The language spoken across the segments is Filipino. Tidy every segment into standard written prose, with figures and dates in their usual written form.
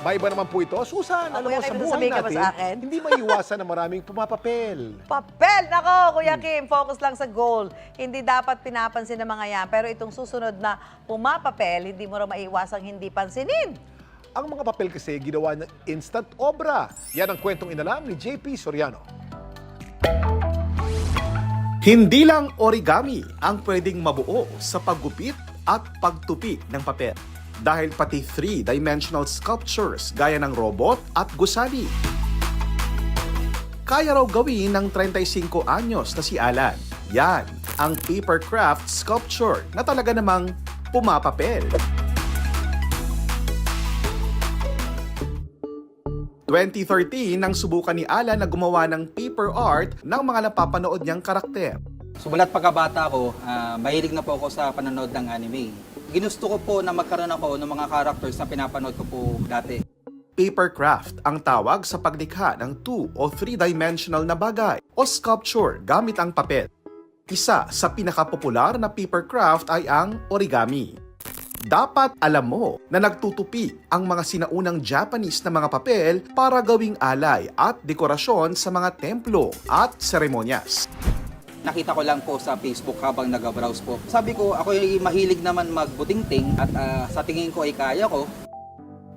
Maiba naman po ito. Susan, alam Kuya mo, sa Kim, buhay sasabihin ka ba natin, sa akin? hindi maiwasan na maraming pumapapel. Papel! Nako, Kuya Kim, focus lang sa goal. Hindi dapat pinapansin ng mga yan. Pero itong susunod na pumapapel, hindi mo rin maiwasang hindi pansinin. Ang mga papel kasi ginawa ng instant obra. Yan ang kwentong inalam ni JP Soriano. Hindi lang origami ang pwedeng mabuo sa paggupit at pagtupi ng papel. Dahil pati 3-dimensional sculptures gaya ng robot at gusali. Kaya raw gawin ng 35 anyos na si Alan. Yan ang paper craft sculpture na talaga namang pumapapel. 2013 nang subukan ni Alan na gumawa ng paper art ng mga napapanood niyang karakter. Subalat pagkabata ko, mahilig na po ako sa panonood ng anime. Ginusto ko po na magkaroon ako ng mga characters na pinapanood ko po dati. Paper craft ang tawag sa paglikha ng 2 o 3-dimensional na bagay o sculpture gamit ang papel. Isa sa pinakapopular na paper craft ay ang origami. Dapat alam mo na nagtutupi ang mga sinaunang Japanese na mga papel para gawing alay at dekorasyon sa mga templo at seremonyas. Nakita ko lang po sa Facebook habang nag-browse po. Sabi ko, ako ay mahilig naman magbutingting at sa tingin ko ay kaya ko.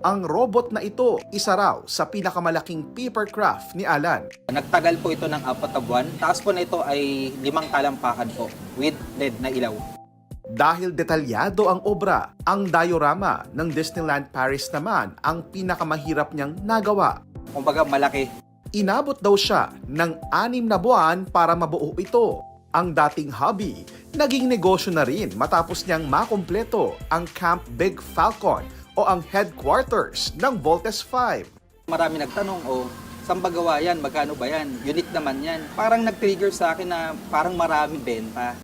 Ang robot na ito, isa raw sa pinakamalaking paper craft ni Alan. Nagtagal po ito ng 4 na buwan. Taas po na ito ay 5 talampakan po with LED na ilaw. Dahil detalyado ang obra, ang diorama ng Disneyland Paris naman ang pinakamahirap niyang nagawa. Kumbaga malaki. Inabot daw siya ng 6 na buwan para mabuo ito. Ang dating hobby, naging negosyo na rin matapos niyang makumpleto ang Camp Big Falcon o ang headquarters ng Voltes 5. Marami nagtanong, saan ba gawa yan? Magkano ba yan? Unit naman yan. Parang nag-trigger sa akin na parang maraming benta.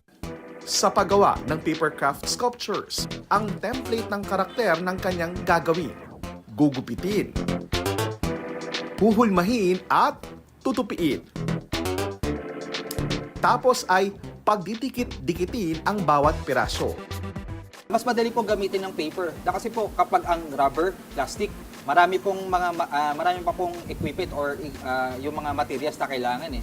Sa paggawa ng papercraft sculptures, ang template ng karakter ng kanyang gagawin, gugupitin, huhulmahin at tutupiin. Tapos ay pagdidikit-dikitin ang bawat piraso. Mas madali po gamitin ng paper. Kasi po kapag ang rubber, plastic, marami pa pong equipment or yung mga materials na kailangan eh.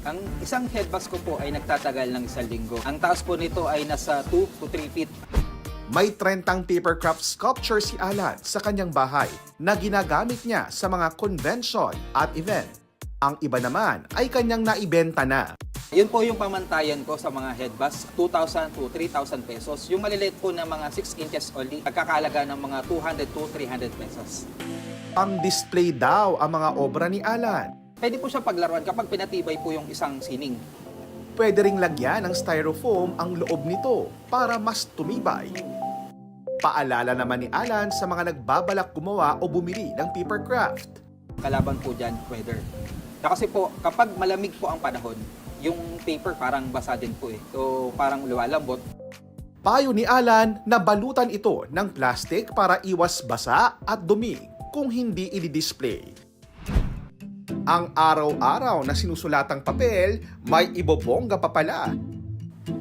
Ang isang headbus ko po ay nagtatagal ng 1 linggo. Ang taas po nito ay nasa 2 to 3 feet. May 30 papercraft sculpture si Alan sa kanyang bahay na ginagamit niya sa mga convention at event. Ang iba naman ay kanyang naibenta na. Yun po yung pamantayan ko sa mga headbus, 2,000 to 3,000 pesos. Yung maliliit po na mga 6 inches only, nagkakalaga ng mga 200 to 300 pesos. Pang-display daw ang mga obra ni Alan. Pwede po siya paglaruan kapag pinatibay po yung isang sining. Pwede ring lagyan ng styrofoam ang loob nito para mas tumibay. Paalala naman ni Alan sa mga nagbabalak gumawa o bumili ng papercraft. Kalaban po dyan, weather. Kasi po, kapag malamig po ang panahon, yung paper parang basa din po eh. So, parang lumalambot. Payo ni Alan na balutan ito ng plastic para iwas basa at dumi kung hindi i-display. Ang araw-araw na sinusulatang papel, may ibobongga pa pala.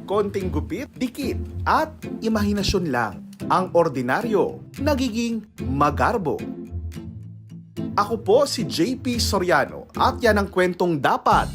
Konting gupit, dikit, at imahinasyon lang. Ang ordinaryo, nagiging magarbo. Ako po si JP Soriano at yan ang kwentong dapat